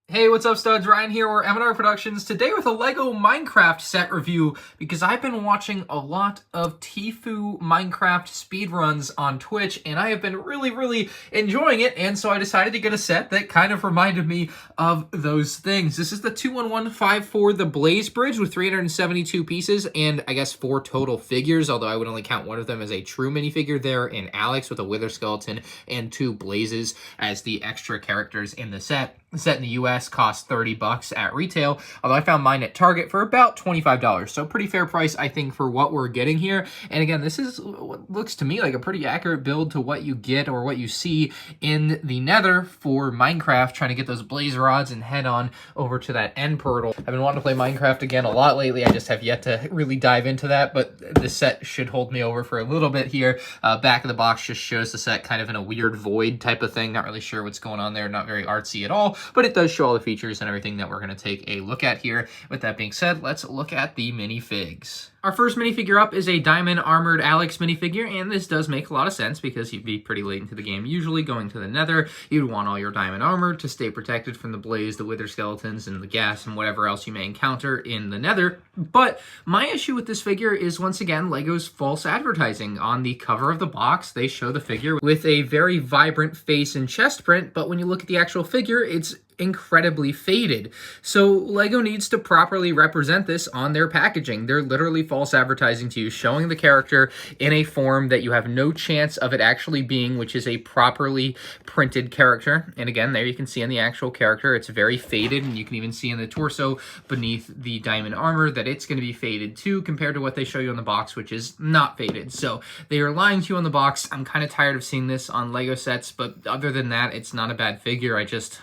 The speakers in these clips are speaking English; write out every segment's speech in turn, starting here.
Hey, what's up, studs? Ryan here, or M&R Productions, today with a LEGO Minecraft set review, because I've been watching a lot of TFUE Minecraft speedruns on Twitch, and I have been really enjoying it, and so I decided to get a set that kind of reminded me of those things. This is the 21154, the Blaze Bridge, with 372 pieces, and I guess 4 total figures, although I would only count one of them as a true minifigure there in Alex with a Wither skeleton and 2 Blazes as the extra characters in the set. The set in the US costs $30 at retail, although I found mine at Target for about $25. So pretty fair price, I think, for what we're getting here. And again, this is what looks to me like a pretty accurate build to what you get or what you see in the Nether for Minecraft, trying to get those blaze rods and head on over to that end portal. I've been wanting to play Minecraft again a lot lately. I just have yet to really dive into that, but this set should hold me over for a little bit here. Back of the box just shows the set kind of in a weird void type of thing. Not really sure what's going on there. Not very artsy at all, but it does show all the features and everything that we're going to take a look at here. With that being said, let's look at the minifigs. Our first minifigure up is a diamond armored Alex minifigure, and this does make a lot of sense because you'd be pretty late into the game usually going to the Nether. You'd want all your diamond armor to stay protected from the blaze, the wither skeletons, and the gas, and whatever else you may encounter in the Nether. But my issue with this figure is, once again, LEGO's false advertising. On the cover of the box, they show the figure with a very vibrant face and chest print, but when you look at the actual figure, it's incredibly faded. So LEGO needs to properly represent this on their packaging. They're literally false advertising to you, showing the character in a form that you have no chance of it actually being, which is a properly printed character. And again, there you can see in the actual character, it's very faded, and you can even see in the torso beneath the diamond armor that it's going to be faded too, compared to what they show you on the box, which is not faded. So they are lying to you on the box. I'm kind of tired of seeing this on LEGO sets, but other than that, it's not a bad figure. I'm just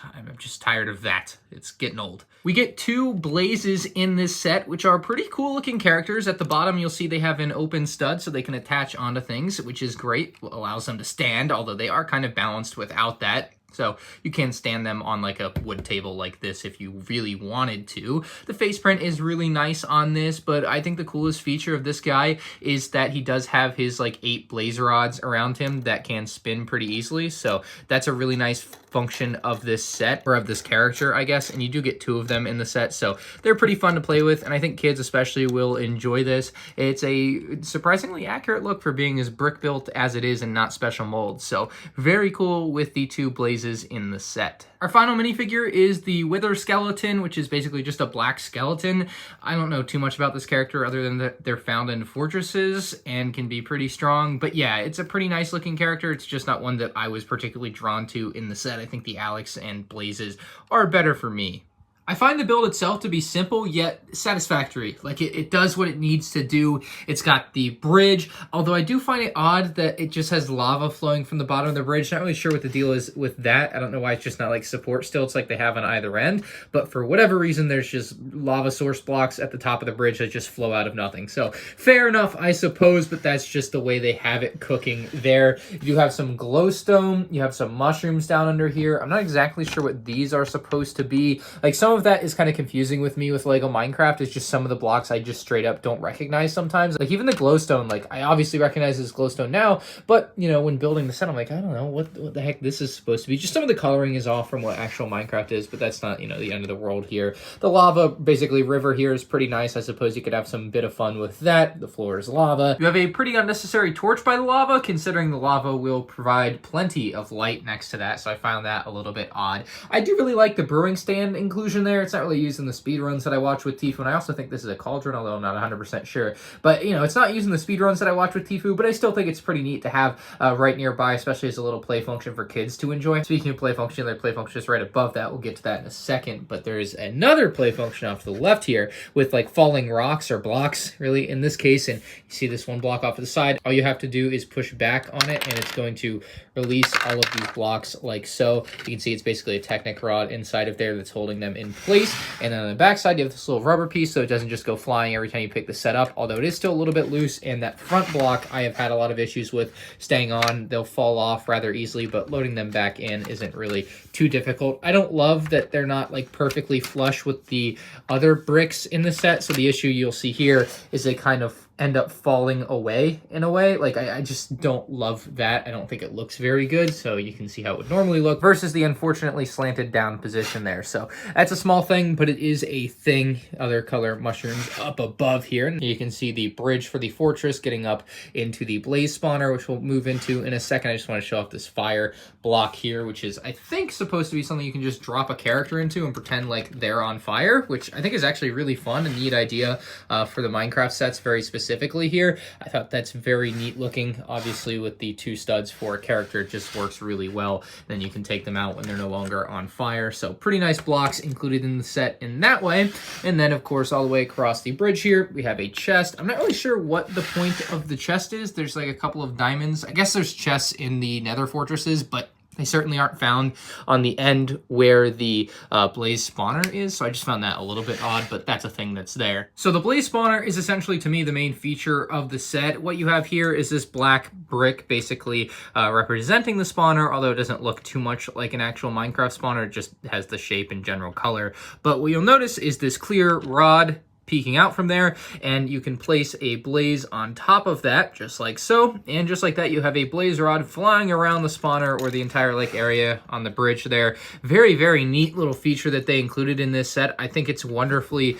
tired of that. It's getting old. We get 2 Blazes in this set, which are pretty cool looking characters. At the bottom, you'll see they have an open stud so they can attach onto things, which is great. Allows them to stand, although they are kind of balanced without that. So you can stand them on like a wood table like this if you really wanted to. The face print is really nice on this, but I think the coolest feature of this guy is that he does have his like 8 blaze rods around him that can spin pretty easily. So that's a really nice function of this set, or of this character, I guess. And you do get 2 of them in the set, so they're pretty fun to play with, and I think kids especially will enjoy this. It's a surprisingly accurate look for being as brick built as it is and not special mold. So very cool with the 2 blazes in the set. Our final minifigure is the Wither skeleton, which is basically just a black skeleton. I don't know too much about this character other than that they're found in fortresses and can be pretty strong. But yeah, it's a pretty nice looking character. It's just not one that I was particularly drawn to in the set. I think the Alex and Blazes are better for me. I find the build itself to be simple yet satisfactory. Like it does what it needs to do. It's got the bridge, although I do find it odd that it just has lava flowing from the bottom of the bridge. Not really sure what the deal is with that. I don't know why it's just not like support stilts like they have on either end, but for whatever reason, there's just lava source blocks at the top of the bridge that just flow out of nothing. So fair enough, I suppose, but that's just the way they have it cooking there. You have some glowstone, you have some mushrooms down under here. I'm not exactly sure what these are supposed to be. Like some of that is kind of confusing with me with LEGO Minecraft. It's just some of the blocks I just straight up don't recognize sometimes. Like even the glowstone, like I obviously recognize this glowstone now, but you know, when building the set, I'm like, I don't know what the heck this is supposed to be. Just some of the coloring is off from what actual Minecraft is, but that's not, you know, the end of the world here. The lava, basically river here, is pretty nice. I suppose you could have some bit of fun with that. The floor is lava. You have a pretty unnecessary torch by the lava, considering the lava will provide plenty of light next to that, so I found that a little bit odd. I do really like the brewing stand inclusion there. It's not really used in the speedruns that I watch with TFUE, and I also think this is a cauldron, although I'm not 100% sure. But, you know, it's not used in the speedruns that I watch with TFUE, but I still think it's pretty neat to have right nearby, especially as a little play function for kids to enjoy. Speaking of play function, their play function is right above that. We'll get to that in a second, but there's another play function off to the left here with, like, falling rocks or blocks, really, in this case, and you see this one block off to the side. All you have to do is push back on it, and it's going to release all of these blocks like so. You can see it's basically a Technic rod inside of there that's holding them in place. And then on the back side, you have this little rubber piece so it doesn't just go flying every time you pick the set up, although it is still a little bit loose. And that front block I have had a lot of issues with staying on. They'll fall off rather easily, but loading them back in isn't really too difficult. I don't love that they're not like perfectly flush with the other bricks in the set, so the issue you'll see here is they kind of end up falling away in a way. Like, I just don't love that. I don't think it looks very good, so you can see how it would normally look versus the unfortunately slanted down position there. So that's a small thing, but it is a thing. Other color mushrooms up above here. And you can see the bridge for the fortress getting up into the blaze spawner, which we'll move into in a second. I just want to show off this fire block here, which is, I think, supposed to be something you can just drop a character into and pretend like they're on fire, which I think is actually really fun and neat idea for the Minecraft sets very specifically here. I thought that's very neat looking. Obviously, with the 2 studs for a character, it just works really well. Then you can take them out when they're no longer on fire. So pretty nice blocks included in the set in that way. And then, of course, all the way across the bridge here, we have a chest. I'm not really sure what the point of the chest is. There's like a couple of diamonds. I guess there's chests in the nether fortresses, but they certainly aren't found on the end where the blaze spawner is, so I just found that a little bit odd, but that's a thing that's there. So the blaze spawner is essentially, to me, the main feature of the set. What you have here is this black brick, basically representing the spawner, although it doesn't look too much like an actual Minecraft spawner. It just has the shape and general color. But what you'll notice is this clear rod peeking out from there, and you can place a blaze on top of that, just like so. And just like that, you have a blaze rod flying around the spawner or the entire like area on the bridge there. Very, very neat little feature that they included in this set. I think it's wonderfully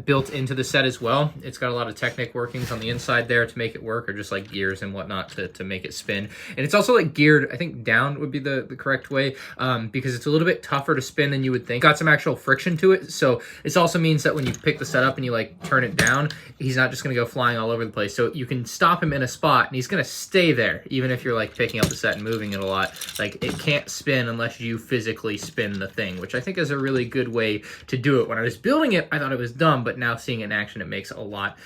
built into the set as well. It's got a lot of Technic workings on the inside there to make it work, or just like gears and whatnot to make it spin. And it's also like geared, I think down would be the correct way, because it's a little bit tougher to spin than you would think. Got some actual friction to it, so this also means that when you pick the set up and you like turn it down, he's not just going to go flying all over the place. So you can stop him in a spot and he's going to stay there, even if you're like picking up the set and moving it a lot. Like, it can't spin unless you physically spin the thing, which I think is a really good way to do it. When I was building it, I thought it was dumb, but now seeing it in action, it makes a lot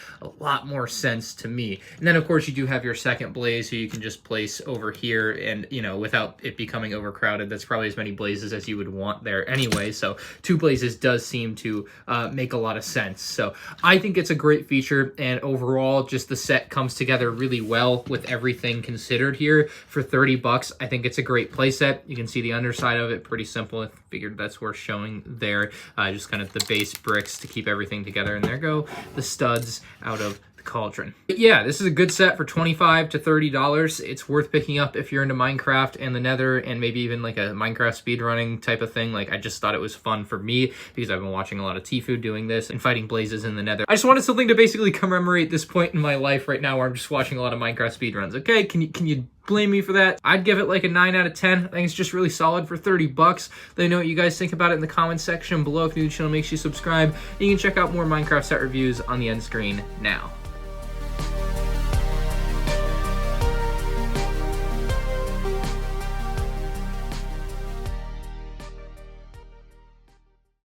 more sense to me. And then, of course, you do have your second blaze, who you can just place over here, and, you know, without it becoming overcrowded, that's probably as many blazes as you would want there anyway. So 2 blazes does seem to make a lot of sense. So I think it's a great feature, and overall, just the set comes together really well with everything considered here. For 30 bucks, I think it's a great playset. You can see the underside of it, pretty simple. I figured that's worth showing there. Just kind of the base bricks to keep everything together, and there go the studs out of cauldron. But yeah, this is a good set for $25 to $30. It's worth picking up if you're into Minecraft and the Nether, and maybe even like a Minecraft speedrunning type of thing. Like, I just thought it was fun for me because I've been watching a lot of TFUE doing this and fighting blazes in the Nether. I just wanted something to basically commemorate this point in my life right now where I'm just watching a lot of Minecraft speedruns. Okay, can you blame me for that? I'd give it like a 9 out of 10. I think it's just really solid for 30 bucks. Let me know what you guys think about it in the comments section below. If you're new to the channel, make sure you subscribe. And you can check out more Minecraft set reviews on the end screen now.